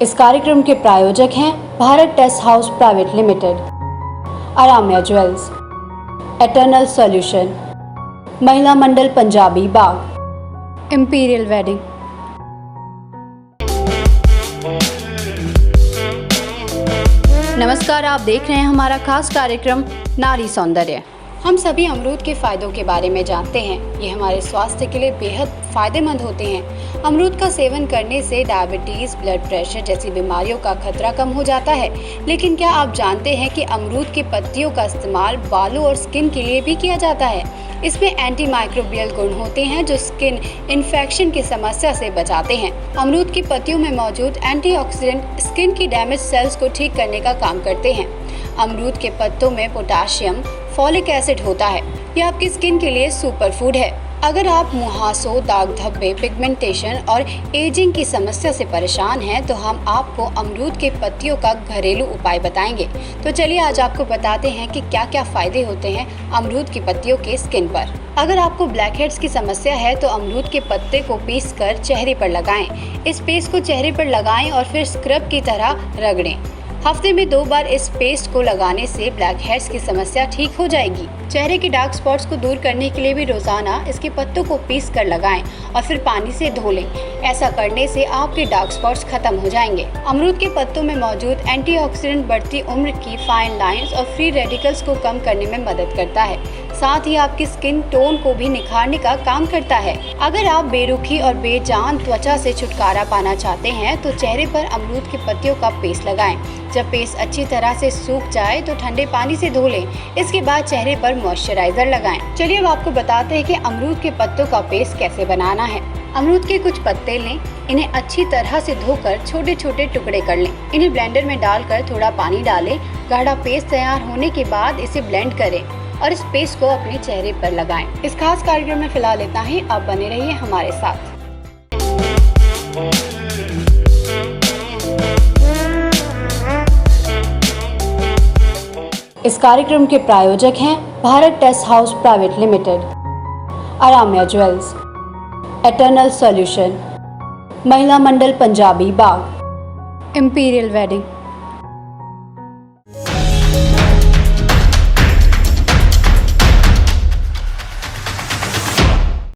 इस कार्यक्रम के प्रायोजक हैं Bharat test house private limited, Aramya jewels, eternal solution, Mahila Mandal Punjabi Bagh, imperial wedding. नमस्कार, आप देख रहे हैं हमारा खास कार्यक्रम नारी सौंदर्य। हम सभी अमरूद के फ़ायदों के बारे में जानते हैं। ये हमारे स्वास्थ्य के लिए बेहद फ़ायदेमंद होते हैं। अमरूद का सेवन करने से डायबिटीज़, ब्लड प्रेशर जैसी बीमारियों का खतरा कम हो जाता है। लेकिन क्या आप जानते हैं कि अमरूद की पत्तियों का इस्तेमाल बालों और स्किन के लिए भी किया जाता है? इसमें एंटी माइक्रोबियल गुण होते हैं जो स्किन इन्फेक्शन की समस्या से बचाते हैं। अमरूद की पत्तियों में मौजूद एंटीऑक्सीडेंट स्किन की डैमेज सेल्स को ठीक करने का काम करते हैं। अमरूद के पत्तों में पोटाशियम, फॉलिक एसिड होता है। यह आपकी स्किन के लिए सुपर फूड है। अगर आप मुहासों, दाग धब्बे, पिगमेंटेशन और एजिंग की समस्या से परेशान हैं तो हम आपको अमरूद के पत्तियों का घरेलू उपाय बताएंगे। तो चलिए आज आपको बताते हैं कि क्या क्या फ़ायदे होते हैं अमरूद की पत्तियों के स्किन पर। अगर आपको ब्लैक हेड्स की समस्या है तो अमरूद के पत्ते को पीसकर चेहरे पर लगाएं। इस पेस्ट को चेहरे पर लगाएं और फिर स्क्रब की तरह रगड़ें। हफ्ते में 2 बार इस पेस्ट को लगाने से ब्लैक हेड्स की समस्या ठीक हो जाएगी। चेहरे के डार्क स्पॉट्स को दूर करने के लिए भी रोजाना इसके पत्तों को पीस कर लगाएं और फिर पानी से धो लें। ऐसा करने से आपके डार्क स्पॉट्स खत्म हो जाएंगे। अमरूद के पत्तों में मौजूद एंटीऑक्सीडेंट बढ़ती उम्र की फाइन लाइंस और फ्री रेडिकल्स को कम करने में मदद करता है। साथ ही आपकी स्किन टोन को भी निखारने का काम करता है। अगर आप बेरुखी और बेजान त्वचा से छुटकारा पाना चाहते हैं तो चेहरे पर अमरूद की पत्तियों का पेस्ट लगाएं। जब पेस्ट अच्छी तरह से सूख जाए तो ठंडे पानी से धो लें। इसके बाद चेहरे पर मॉइस्चराइजर लगाएं। चलिए अब आपको बताते हैं कि अमरूद के पत्तों का पेस्ट कैसे बनाना है। अमरूद के कुछ पत्ते लें, इन्हें अच्छी तरह से धोकर छोटे छोटे टुकड़े कर लें। इन्हें ब्लेंडर में डालकर थोड़ा पानी डालें। गाढ़ा पेस्ट तैयार होने के बाद इसे ब्लेंड करें और इस पेस्ट को अपने चेहरे पर लगाएं। इस खास कार्यक्रम में फिलहाल इतना ही। आप बने रहिए हमारे साथ। इस कार्यक्रम के प्रायोजक हैं Bharat test house private limited, Aramya jewels, eternal solution, Mahila Mandal Punjabi Bagh, imperial wedding.